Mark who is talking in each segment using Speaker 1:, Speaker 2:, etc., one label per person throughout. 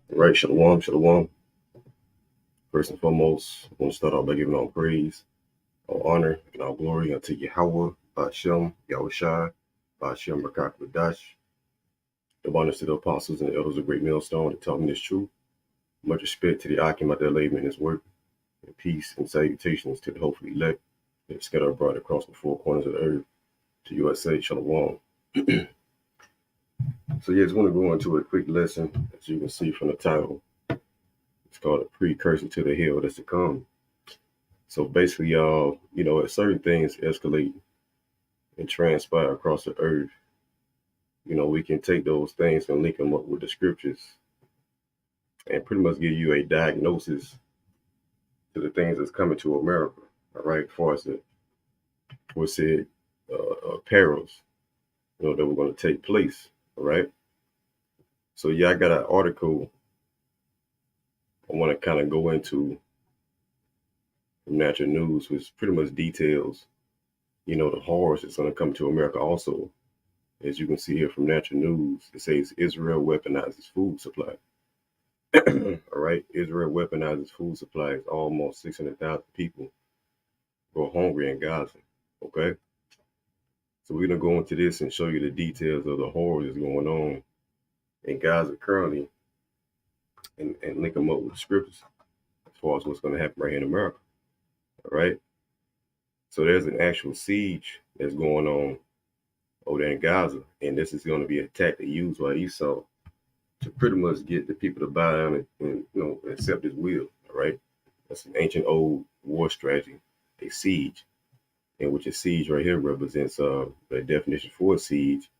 Speaker 1: Right, shalom, shalom. First and foremost, I want to start off by giving all praise, all honor, and all glory unto Yahweh, Bashem, Yahushai, Bashem, Rakak, Dash. The abundance to the apostles and the elders of Great Millstone that taught me this truth. Much respect to the Akim out there labor in his work, and peace and salutations to the hopefully elect that scattered abroad across the four corners of the earth to USA, shalom. So, yeah, just want to go into a quick lesson, as you can see from the title. It's called a precursor to the hell that's to come. So basically, y'all, as certain things escalate and transpire across the earth, we can take those things and link them up with the scriptures and pretty much give you a diagnosis to the things that's coming to America, all right, as far as the what's said perils, that were going to take place, all right. So yeah, I got an article I want to kind of go into from Natural News, which pretty much details, the horrors that's going to come to America also. As you can see here from Natural News, it says Israel weaponizes food supply. All right, Israel weaponizes food supplies. Almost 600,000 people go hungry in Gaza. Okay, so we're gonna go into this and show you the details of the horrors that's going on in Gaza currently, and link them up with the scriptures as far as what's going to happen right here in America. All right, so there's an actual siege that's going on over there in Gaza, and this is going to be a tactic used by Esau to pretty much get the people to buy down and accept his will. All right, that's an ancient old war strategy, a siege, in which a siege right here represents the definition for a siege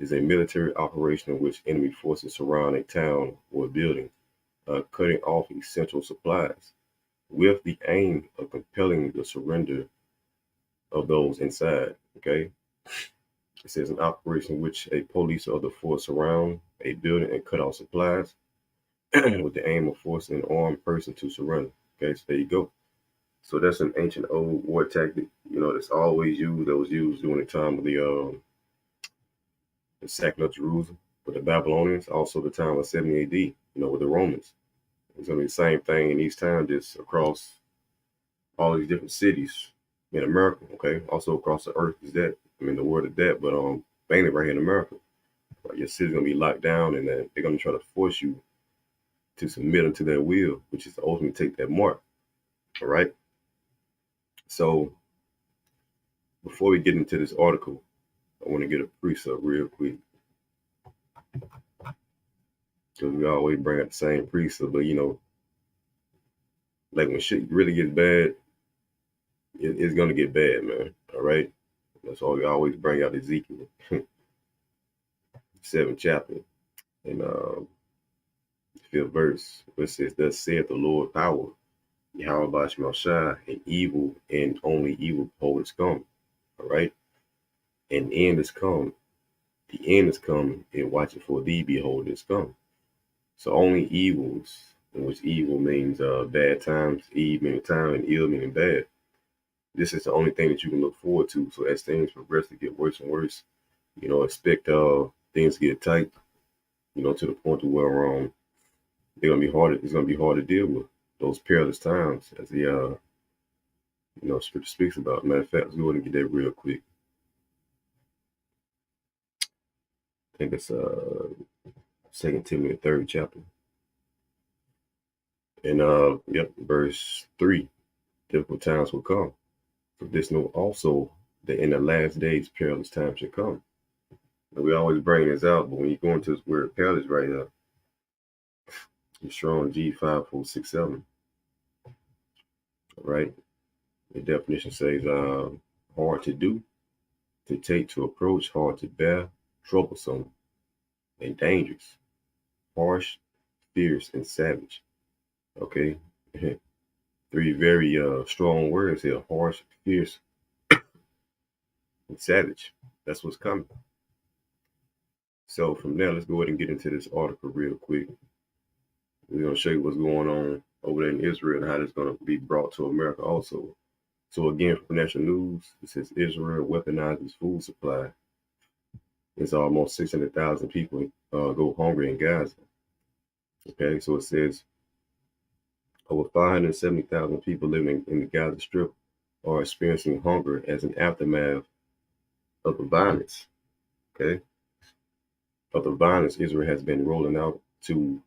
Speaker 1: is a military operation in which enemy forces surround a town or a building, cutting off essential supplies, with the aim of compelling the surrender of those inside. Okay. It says an operation in which a police or other force surround a building and cut off supplies with the aim of forcing an armed person to surrender. Okay, so there you go. So that's an ancient old war tactic, that's always used, that was used during the time of the sacking of Jerusalem with the Babylonians, also the time of 70 AD, with the Romans. It's going to be the same thing in these times, just across all these different cities in America, okay? Also across the earth is that. The world is that, but mainly right here in America. Like your city's going to be locked down, and then they're going to try to force you to submit unto their will, which is to ultimately take that mark, all right? So before we get into this article, I want to get a precept real quick, because we always bring up the same precept, but like when shit really gets bad, it's gonna get bad, man. All right, that's why we always bring out Ezekiel 7th chapter and 5th verse, which says, "Thus saith the Lord power, Yahweh Bashmashai, and evil and only evil behold is come." All right, and the end is come. The end is come, and watching for thee, behold, is come. So only evils, in which evil means bad times, eve meaning time, and ill meaning bad. This is the only thing that you can look forward to. So as things progress to get worse and worse, expect things to get tight, to the point to where they're gonna be hard. It's gonna be hard to deal with those perilous times, as the scripture speaks about. Matter of fact, let's go ahead and get that real quick. I think it's 2 Timothy 3rd chapter. And verse 3, difficult times will come. For this know also that in the last days perilous times shall come. And we always bring this out, but when you go into this word perilous right here, it's strong G5467. All right. The definition says hard to do, to take, to approach, hard to bear, troublesome, and dangerous, harsh, fierce, and savage. Okay. 3 very strong words here: harsh, fierce, and savage. That's what's coming. So from there, let's go ahead and get into this article real quick. We're going to show you what's going on over there in Israel and how it's going to be brought to America also. So again, from National News, it says Israel weaponizes food supply. It's almost 600,000 people go hungry in Gaza. Okay, so it says over 570,000 people living in the Gaza Strip are experiencing hunger as an aftermath of the violence. Okay, of the violence Israel has been rolling out to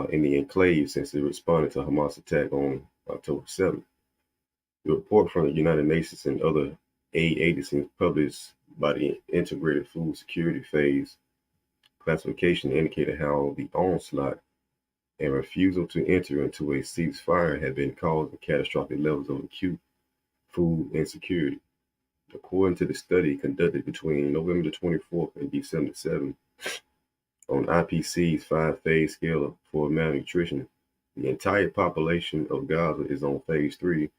Speaker 1: in the enclave since it responded to Hamas attack on October 7th. The report from the United Nations and other aid agencies published by the Integrated Food Security Phase classification indicated how the onslaught and refusal to enter into a ceasefire had been causing catastrophic levels of acute food insecurity. According to the study conducted between November 24th and December 7th on IPC's 5-phase scale for malnutrition, the entire population of Gaza is on phase 3,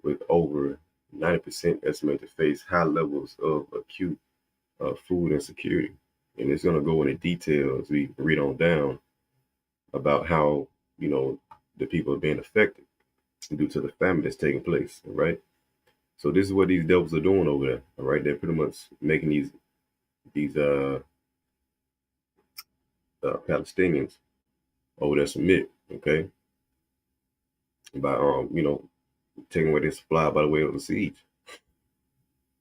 Speaker 1: with over 90% estimated to face high levels of acute food insecurity. And it's going to go into detail as we read on down about how, the people are being affected due to the famine that's taking place, all right? So this is what these devils are doing over there, all right? They're pretty much making these Palestinians over there submit, okay? By taking away their supply by the way of the siege.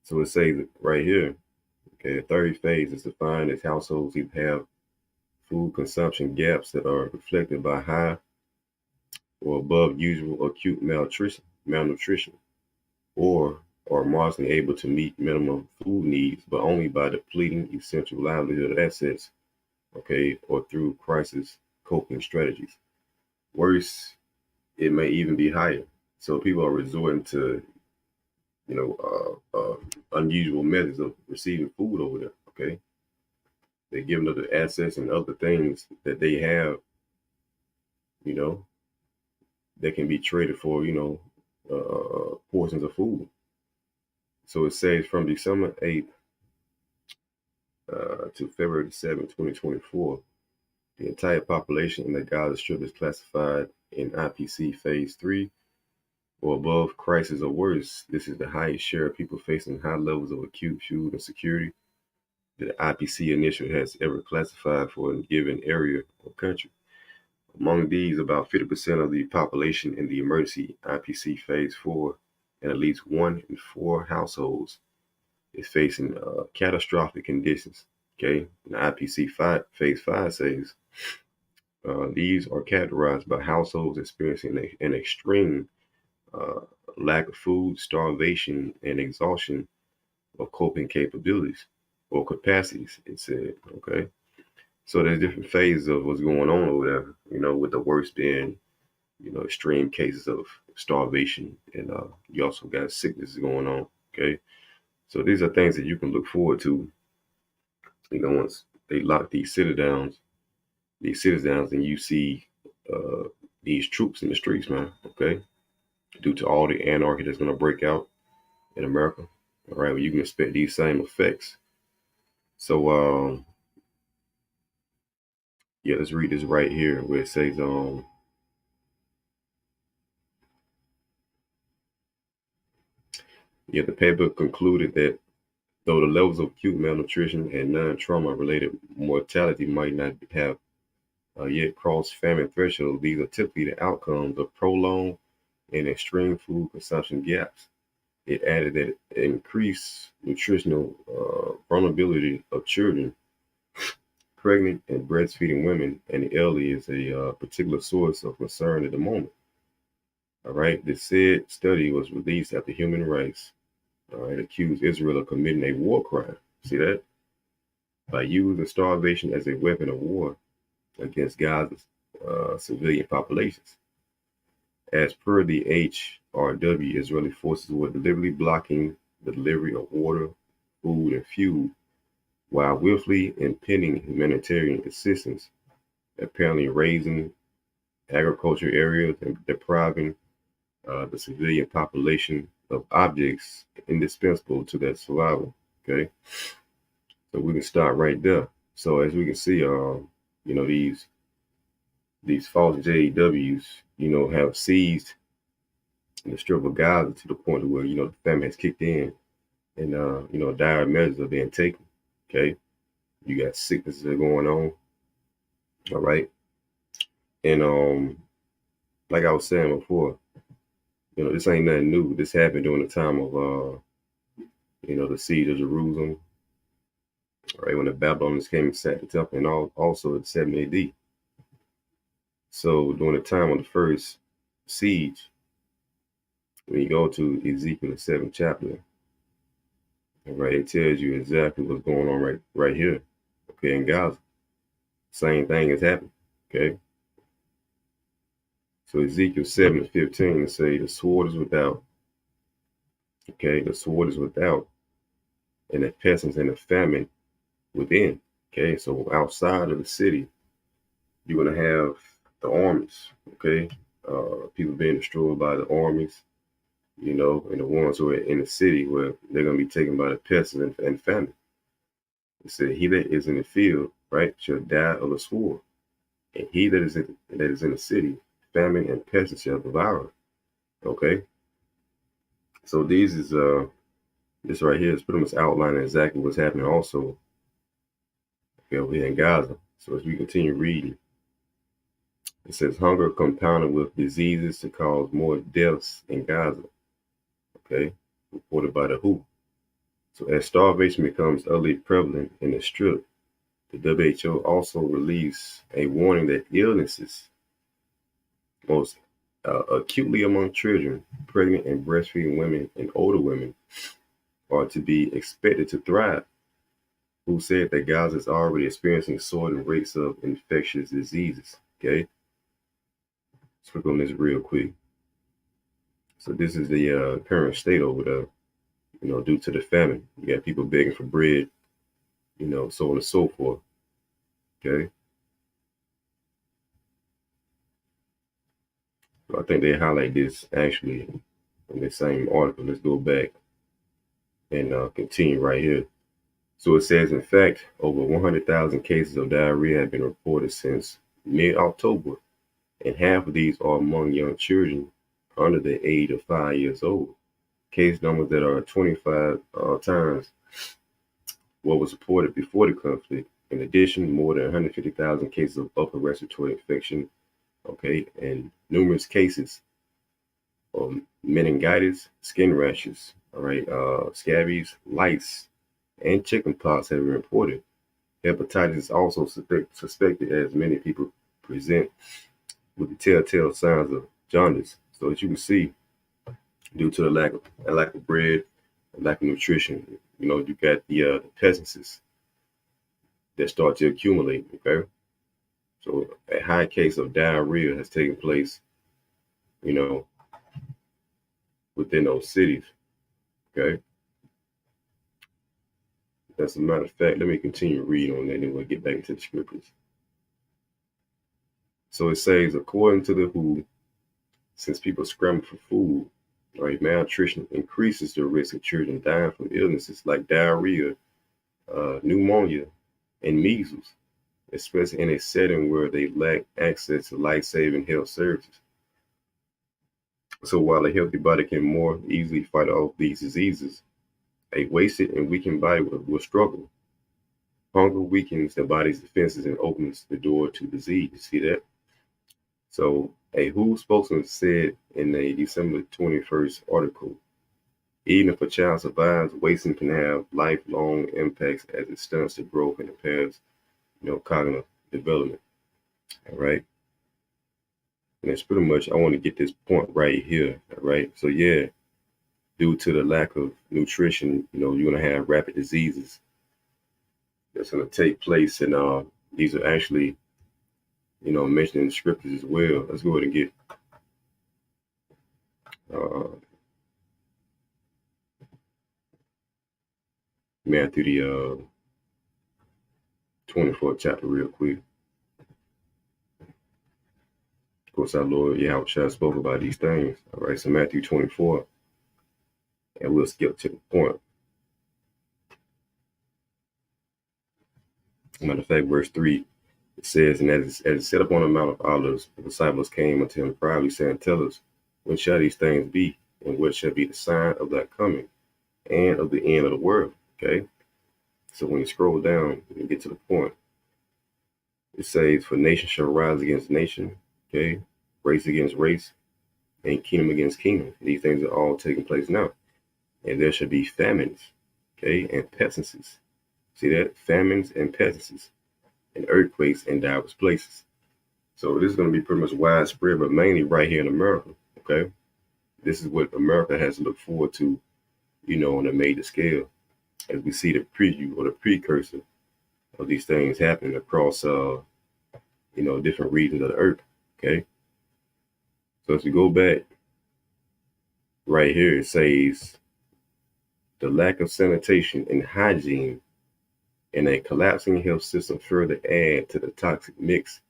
Speaker 1: So it says right here, okay, the third phase is defined as households either have food consumption gaps that are reflected by high or above usual acute malnutrition, or are marginally able to meet minimum food needs, but only by depleting essential livelihood assets, okay, or through crisis coping strategies. Worse, it may even be higher. So people are resorting to, unusual methods of receiving food over there, okay? They're giving up the assets and other things that they have, you know, that can be traded for, portions of food. So it says from December 8th to February 7th, 2024, the entire population in the Gaza Strip is classified in IPC Phase 3 or above, crisis or worse. This is the highest share of people facing high levels of acute food insecurity that the IPC initial has ever classified for a given area or country. Among these, about 50% of the population in the emergency IPC Phase 4 and at least 1 in 4 households is facing catastrophic conditions. Okay, the IPC Phase 5 says these are characterized by households experiencing an extreme uh, lack of food, starvation, and exhaustion of coping capabilities or capacities, it said. Okay, so there's different phases of what's going on over there, with the worst being, extreme cases of starvation, and you also got sickness going on. Okay, so these are things that you can look forward to, once they lock these cities down, and you see uh, these troops in the streets, man. Okay, due to all the anarchy that's going to break out in America. All right, well, you can expect these same effects. So, yeah, let's read this right here where it says, yeah, the paper concluded that though the levels of acute malnutrition and non-trauma related mortality might not have yet crossed famine thresholds, these are typically the outcomes of prolonged and extreme food consumption gaps. It added that increased nutritional vulnerability of children, pregnant and breastfeeding women, and the elderly is a particular source of concern at the moment. All right, the said study was released after Human Rights, all right, accused Israel of committing a war crime. See that? By using starvation as a weapon of war against Gaza's civilian populations. As per the HRW, Israeli forces were deliberately blocking the delivery of water, food, and fuel while willfully impeding humanitarian assistance, apparently raising agriculture areas and depriving the civilian population of objects indispensable to their survival. Okay, so we can start right there. So as we can see, these false JEWs, have seized the strip of Gaza to the point where the famine has kicked in, and dire measures are being taken. Okay, you got sicknesses that are going on. All right. And like I was saying before, this ain't nothing new. This happened during the time of the siege of Jerusalem, right? When the Babylonians came and sacked the temple, and also at 70 AD. So during the time of the first siege, when you go to Ezekiel the 7th chapter, right, it tells you exactly what's going on right here, okay, in Gaza. Same thing has happened, okay. So Ezekiel 7:15 say the sword is without, okay, the sword is without, and the pestilence and the famine within, okay. So outside of the city, you're gonna have the armies, okay, people being destroyed by the armies, and the ones who are in the city where they're gonna be taken by the pestilence and famine. It said, "He that is in the field, right, shall die of the sword, and he that is in the city, famine and pestilence shall devour." Okay, so this right here is pretty much outlining exactly what's happening also, okay, over here in Gaza. So as we continue reading, it says, "Hunger compounded with diseases to cause more deaths in Gaza." Okay, reported by the WHO. So as starvation becomes utterly prevalent in the Strip, the WHO also released a warning that illnesses, most acutely among children, pregnant and breastfeeding women, and older women, are to be expected to thrive. Who said that Gaza is already experiencing soaring rates of infectious diseases? Okay, let's click on this real quick. So this is the current state over there. Due to the famine, you got people begging for bread, so on and so forth. Okay, so I think they highlight this actually in the same article. Let's go back and continue right here. So it says, in fact, over 100,000 cases of diarrhea have been reported since mid-October, and half of these are among young children under the age of 5 years old. Case numbers that are 25 times what was reported before the conflict. In addition, more than 150,000 cases of upper respiratory infection, okay, and numerous cases of meningitis, skin rashes, all right, scabies, lice, and chickenpox have been reported. Hepatitis is also suspected, as many people present with the telltale signs of jaundice. So as you can see, due to the lack of bread, lack of nutrition, you got the pestilences that start to accumulate. Okay, so a high case of diarrhea has taken place, you know, within those cities. Okay, as a matter of fact, let me continue reading on that, and then we'll get back into the scriptures. So it says, according to the WHO, since people scramble for food, right, malnutrition increases the risk of children dying from illnesses like diarrhea, pneumonia, and measles, especially in a setting where they lack access to life-saving health services. So while a healthy body can more easily fight off these diseases, a wasted and weakened body will struggle. Hunger weakens the body's defenses and opens the door to disease. See that? So a WHO spokesman said in a December 21st article, even if a child survives, wasting can have lifelong impacts as it stunts the growth and impairs, cognitive development. All right. And that's pretty much, I want to get this point right here. All right. So yeah, due to the lack of nutrition, you're going to have rapid diseases that's going to take place. And these are actually, mentioned in the scriptures as well. Let's go ahead and get uh, Matthew the 24th chapter real quick. Of course, our Lord Yahweh spoke about these things. All right, so Matthew 24, and we'll skip to the point. Matter of fact, verse 3, it says, and as it set up on the Mount of Olives, the disciples came unto him privately, saying, tell us, when shall these things be, and what shall be the sign of thy coming, and of the end of the world? Okay, so when you scroll down, you get to the point. It says, for nation shall rise against nation, okay, race against race, and kingdom against kingdom. These things are all taking place now. And there shall be famines, okay, and pestilences. See that? Famines and pestilences, and earthquakes in diverse places. So this is going to be pretty much widespread, but mainly right here in America, okay? This is what America has to look forward to, on a major scale, as we see the preview or the precursor of these things happening across, different regions of the earth, okay? So as we go back right here, it says, the lack of sanitation and hygiene and a collapsing health system further add to the toxic mix,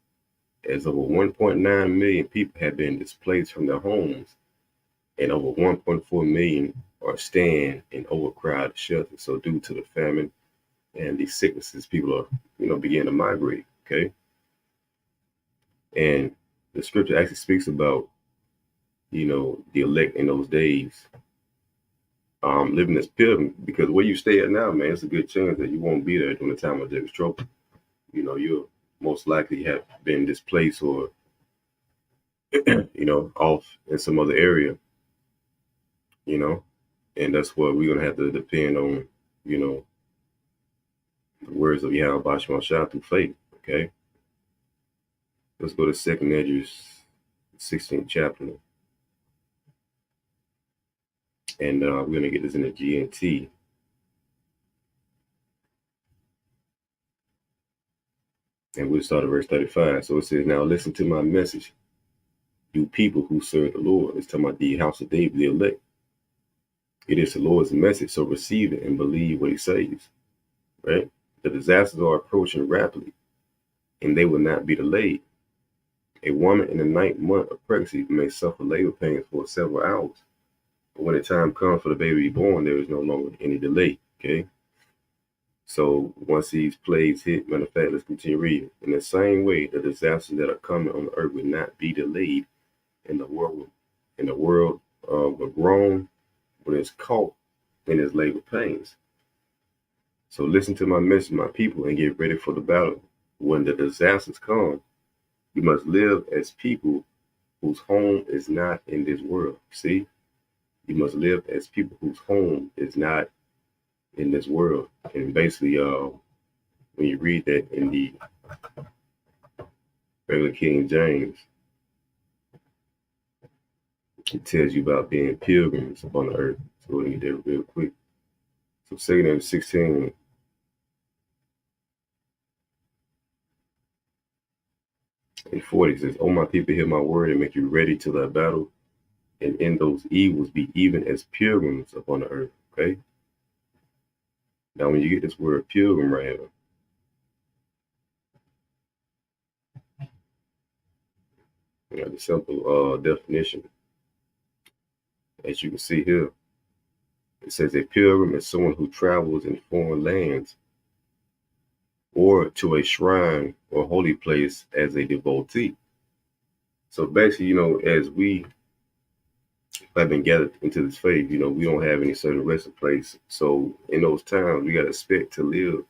Speaker 1: as over 1.9 million people have been displaced from their homes and over 1.4 million are staying in overcrowded shelters. So due to the famine and these sicknesses, people are, beginning to migrate, okay? And the scripture actually speaks about, the elect in those days living as pilgrims, because where you stay at now, man, it's a good chance that you won't be there during the time of Jacob's trouble. You'll most likely have been displaced or, off in some other area, and that's what we're going to have to depend on, the words of Yahweh Shah through faith, okay? Let's go to 2nd Ezra's 16th chapter. And we're going to get this in the GNT. And we'll start at verse 35. So it says, now listen to my message, you people who serve the Lord. It's talking about the house of David, the elect. It is the Lord's message, so receive it and believe what he says, right? The disasters are approaching rapidly, and they will not be delayed. A woman in the 9th month of pregnancy may suffer labor pains for several hours. But when the time comes for the baby to be born, there is no longer any delay, okay? So once these plagues hit, matter of fact, let's continue reading. In the same way, the disasters that are coming on the earth will not be delayed, and the world will groan when it's caught in its labor pains. So listen to my message, my people, and get ready for the battle. When the disasters come, you must live as people whose home is not in this world. See? You must live as people whose home is not in this world. And basically, when you read that in the regular King James, it tells you about being pilgrims upon the earth. So we'll get there real quick. So 2nd Ezra 16. And 40 says, "O my people, hear my word and make you ready to the battle, and in those evils be even as pilgrims upon the earth." Okay? Now, when you get this word pilgrim right here, the simple definition, as you can see here, it says a pilgrim is someone who travels in foreign lands or to a shrine or holy place as a devotee. So basically, as we have been gathered into this faith, we don't have any certain resting place. So in those times, we got to expect to live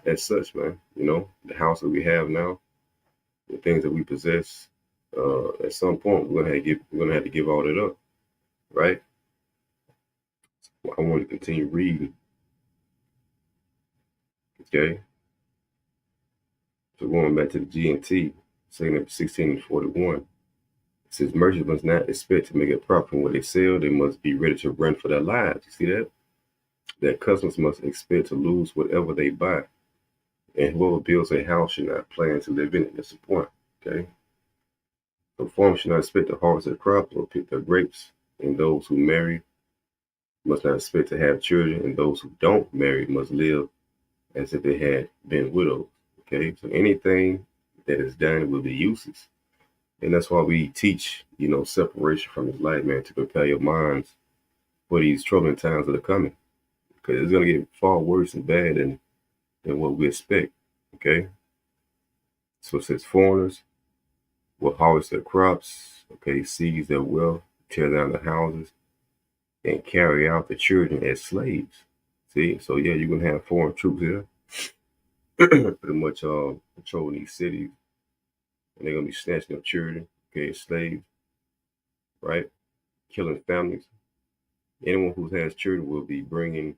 Speaker 1: as such, man. The house that we have now, the things that we possess, at some point we're gonna have to give all that up, right? I want to continue reading. Okay. So going back to the GNT, saying at 16:41, it says merchants must not expect to make a profit from what they sell. They must be ready to run for their lives. You see that? That customers must expect to lose whatever they buy. And whoever builds a house should not plan to live in it. That's the point. Okay. So farmers should not expect to harvest their crops or pick their grapes. And those who marry must not expect to have children. And those who don't marry must live as if they had been widows. Okay. So anything that is done will be useless. And that's why we teach, separation from this life, man, to prepare your minds for these troubling times that are coming. Because it's going to get far worse and bad than what we expect. Okay. So it says foreigners will harvest their crops, okay, seize their wealth, tear down the houses, and carry out the children as slaves. See, so yeah, you're gonna have foreign troops here, pretty much controlling these cities, and they're gonna be snatching up children, okay, slaves, right, killing families. Anyone who has children will be bringing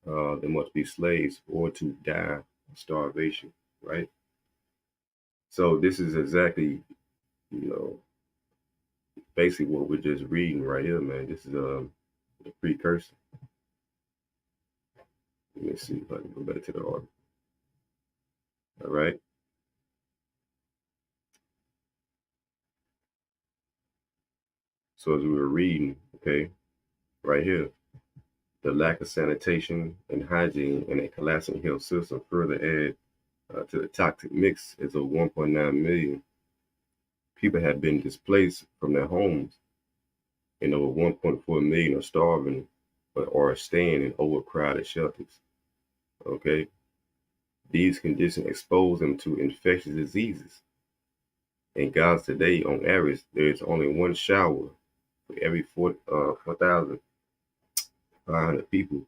Speaker 1: them must be slaves or to die of starvation, right? So this is exactly, you know, basically what we're just reading right here, man. This is the precursor. Let me see if I can go back to the article. All right. So as we were reading, okay, right here, the lack of sanitation and hygiene and a collapsing health system further add to the toxic mix as over 1.9 million people have been displaced from their homes and over 1.4 million are starving or are staying in overcrowded shelters. Okay, these conditions expose them to infectious diseases. In Gaza today, on average, there is only one shower for every 4,500 people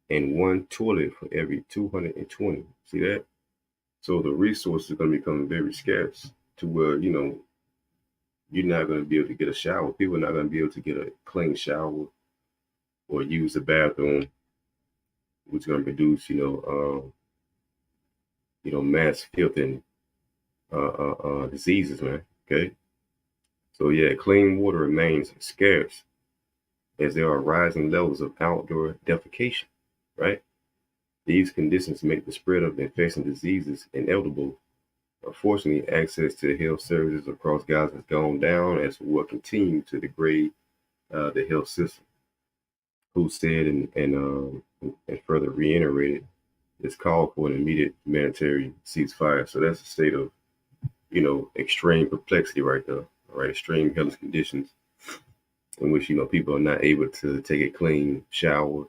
Speaker 1: and one toilet for every 220. See that? So the resources are going to become very scarce to where, you're not going to be able to get a shower. People are not going to be able to get a clean shower or use the bathroom, which is going to produce, mass filth and diseases, man. Okay. So yeah, clean water remains scarce as there are rising levels of outdoor defecation, right? These conditions make the spread of infectious diseases inevitable. Unfortunately, access to health services across Gaza has gone down as will continue to degrade the health system. Who said and further reiterated this call for an immediate humanitarian ceasefire. So that's a state of extreme perplexity right there. All right, extreme health conditions in which people are not able to take a clean shower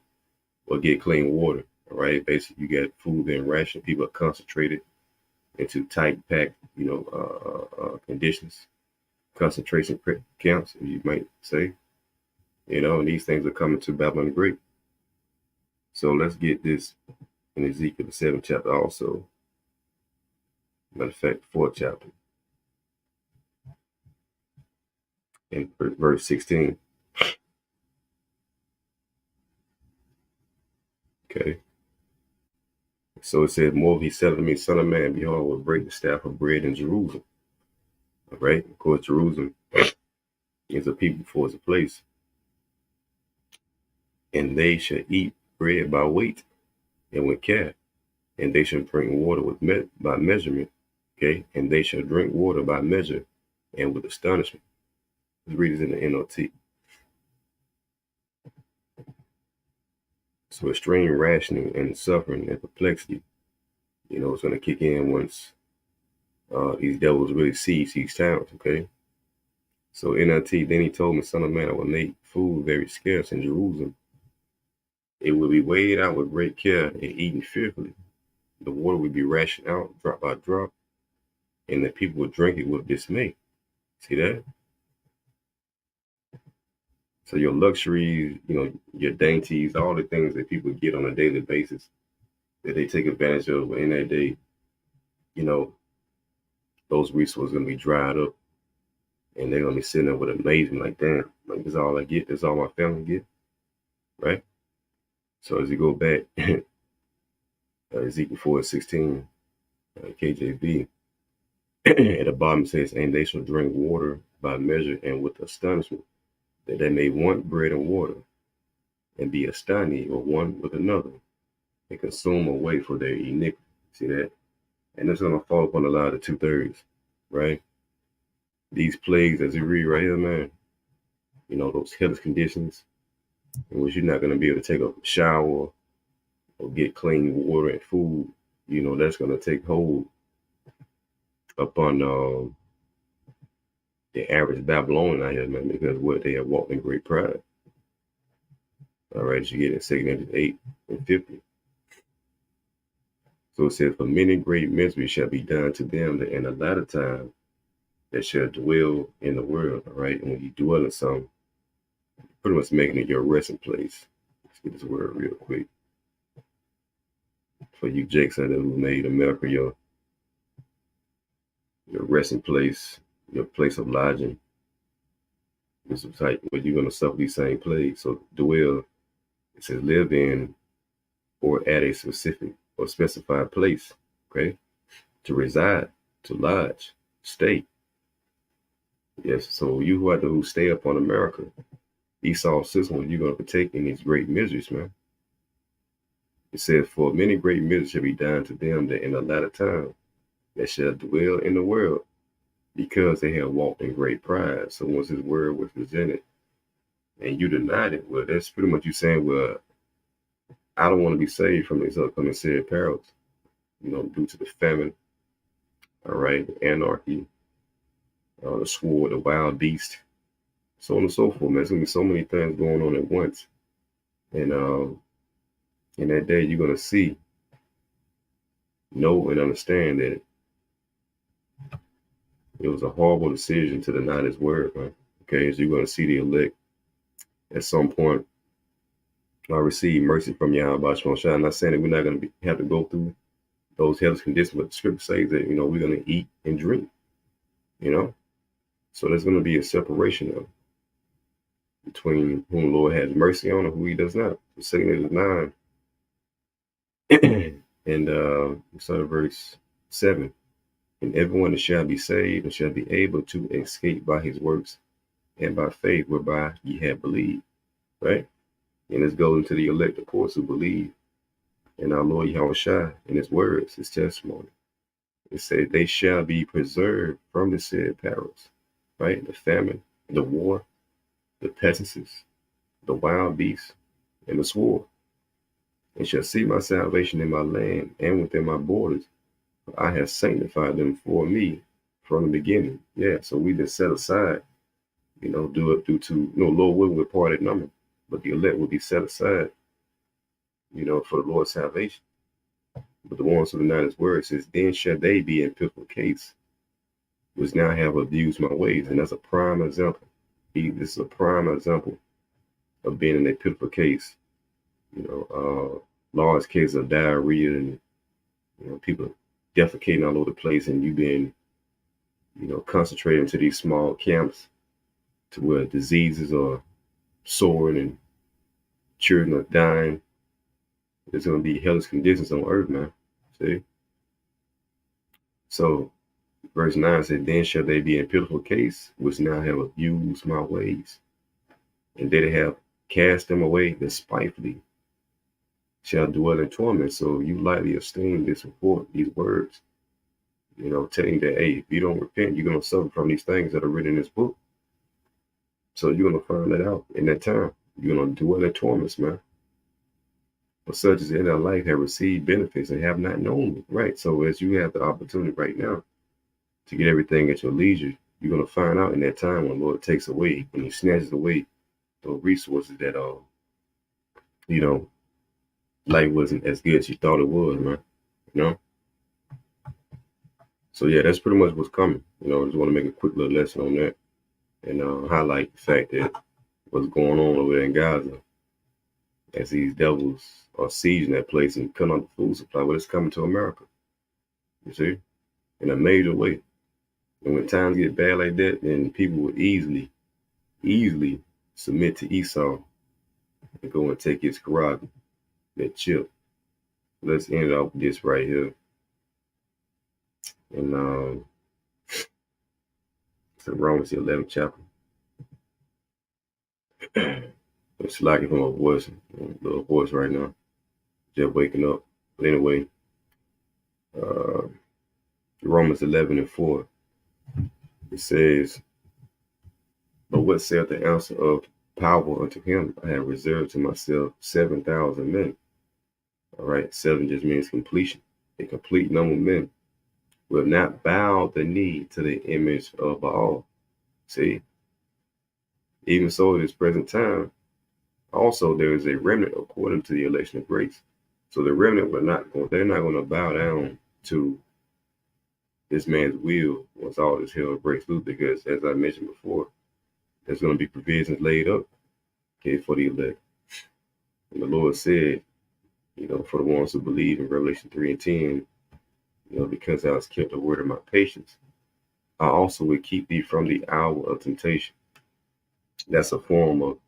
Speaker 1: or get clean water. All right, basically you get food being rationed. People are concentrated into tight packed conditions, concentration camps, you might say. And these things are coming to Babylon the Great. So let's get this in Ezekiel the 7th chapter also. Matter of fact, the 4th chapter. In verse 16. Okay. So it said, more he said to me, Son of man, behold, I will break the staff of bread in Jerusalem. All right. Of course, Jerusalem is a people before it's a place. And they shall eat bread by weight and with care. And they shall drink water by measurement. Okay. And they shall drink water by measure and with astonishment. Let's read it in the NLT. So extreme rationing and suffering and perplexity, it's going to kick in once these devils really seize these towns, okay? So NLT, then he told me, Son of man, I will make food very scarce in Jerusalem. It will be weighed out with great care and eaten fearfully. The water will be rationed out drop by drop, and the people will drink it with dismay. See that? So your luxuries, your dainties, all the things that people get on a daily basis that they take advantage of in that day, those resources are going to be dried up, and they're going to be sitting there with amazement like, damn, like, this is all I get. This is all my family get, right? So as you go back, Ezekiel 4:16, KJV, at the bottom says, and they shall drink water by measure and with astonishment, that they may want bread and water, and be astonished or one with another, and consume away for their iniquity. See that? And it's going to fall upon a lot of 2/3, right? These plagues, as you read right here, man, those health conditions in which you're not going to be able to take a shower or get clean water and food, that's going to take hold upon the average Babylonian out here, man, because what they have walked in great pride. All right, as you get in 2 8 and 50. So it says, for many great miseries shall be done to them that in the latter time that shall dwell in the world. All right, and when you dwell in some, pretty much making it your resting place. Let's get this word real quick. For you Jakes out there who made America your resting place, your place of lodging. This is like where you're gonna suffer these same plagues. So dwell, it says live in or at a specific or specified place. Okay? To reside, to lodge, stay. Yes, so you who stay upon America, Esau's system, you're gonna partake in these great miseries, man. It says, for many great miseries shall be done to them that in the latter time that shall dwell in the world, because they have walked in great pride. So once his word was presented and you denied it, well, that's pretty much you saying, well, I don't want to be saved from these upcoming said perils, due to the famine, all right, the anarchy, the sword, the wild beast, so on and so forth, man. There's gonna be so many things going on at once. And in that day you're gonna see, know, and understand that it was a horrible decision to deny his word, man. Okay, so you're gonna see the elect at some point receive mercy from Yahweh Shai. I'm not saying that we're not going to have to go through those hellish conditions, but the scripture says that, we're going to eat and drink, So there's going to be a separation between whom the Lord has mercy on and who he does not. Satan is 9. And start at verse 7. And everyone that shall be saved and shall be able to escape by his works and by faith whereby ye have believed. Right? And this goes into the elect, of course, who believe in our Lord Yahweh Shai and his words, his testimony. It said they shall be preserved from the said perils, right? The famine, the war, the pestilences, the wild beasts, and the sword. And shall see my salvation in my land and within my borders. For I have sanctified them for me from the beginning. Yeah, so we just set aside, due to, Lord willing, we're part of that number. But the elect will be set aside, for the Lord's salvation. But the ones who deny his word says, then shall they be in pitiful case, which now have abused my ways. And that's a prime example. This is a prime example of being in a pitiful case. Large cases of diarrhea and, people defecating all over the place, and you being, concentrated into these small camps to where diseases are soaring and children are dying. There's going to be hellish conditions on earth, man. See? So, verse 9 said, then shall they be in pitiful case, which now have abused my ways. And they that have cast them away despitefully shall dwell in torment. So you lightly esteem this report, these words, telling that, hey, if you don't repent, you're going to suffer from these things that are written in this book. So you're going to find that out in that time. You're going to dwell in torments, man. But such as in our life have received benefits and have not known me. Right. So as you have the opportunity right now to get everything at your leisure, you're going to find out in that time when the Lord takes away, when he snatches away those resources that, life wasn't as good as you thought it was, man. So yeah, that's pretty much what's coming. I just want to make a quick little lesson on that and highlight the fact that what's going on over there in Gaza, as these devils are sieging that place and cutting off the food supply, well, it's coming to America. You see, in a major way. And when times get bad like that, then people will easily submit to Esau and go and take his Quran, that chip. Let's end off with this right here. And it's in Romans the 11th chapter. It's lacking from a voice, little voice right now. Just waking up. But anyway, Romans 11:4. It says, but what saith the answer of power unto him? I have reserved to myself 7,000 men. All right, 7 just means completion. A complete number of men will not bow the knee to the image of Baal. See, even so, at this present time, also there is a remnant according to the election of grace. So the remnant they're not going to bow down to this man's will once all this hell breaks loose, because as I mentioned before, there's going to be provisions laid up, okay, for the elect. And the Lord said, For the ones who believe in Revelation 3 and 10, because thou hast kept the word of my patience, I also will keep thee from the hour of temptation. That's a form of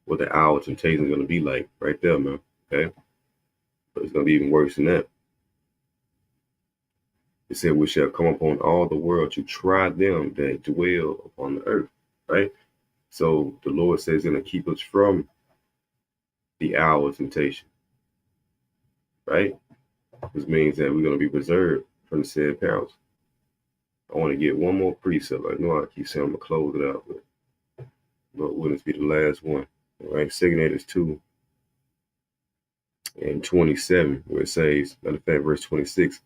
Speaker 1: what the hour of temptation is going to be like right there, man. Okay? But it's going to be even worse than that. It said, we shall come upon all the world to try them that dwell upon the earth, right? So the Lord says he's going to keep us from the hour of temptation, right? Which means that we're going to be preserved from the said perils. I want to get one more precept. I know I keep saying I'm going to close it out, but wouldn't this be the last one? All right, 2 2 and 27, where it says, matter of fact, verse 26,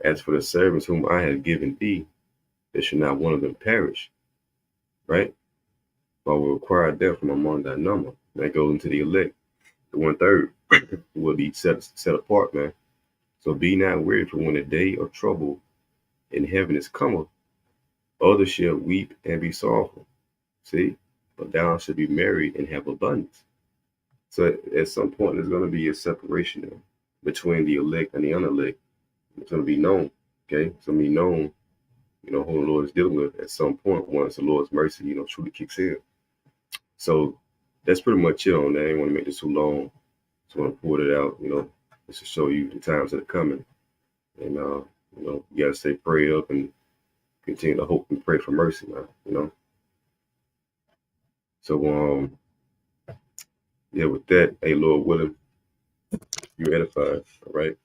Speaker 1: as for the servants whom I have given thee, there should not one of them perish, right? But I will require death from among thy number. That goes into the elect, the 1/3 who will be set apart, man. So be not weary, for when the day of trouble in heaven is cometh, others shall weep and be sorrowful. See, but thou shalt be merry and have abundance. So at some point, there's going to be a separation there between the elect and the unelect. It's going to be known, okay? It's going to be known, who the Lord is dealing with at some point once the Lord's mercy, truly kicks in. So that's pretty much it on that. I didn't want to make this too long. Just want to pour it out, just to show you the times that are coming. And, you got to stay prayed up and continue to hope and pray for mercy, man, So, yeah, with that, hey, Lord willing, you edified, all right?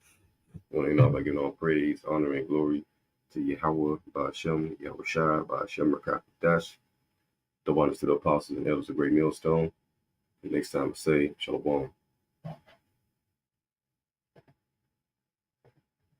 Speaker 1: I want to end off by giving all praise, honor, and glory to Yahweh, Ba'ashem, Yahweh Shai, Ba'ashem, Rakakadash, the one to the apostles and elders of Great Millstone. The next time I say, Shalom.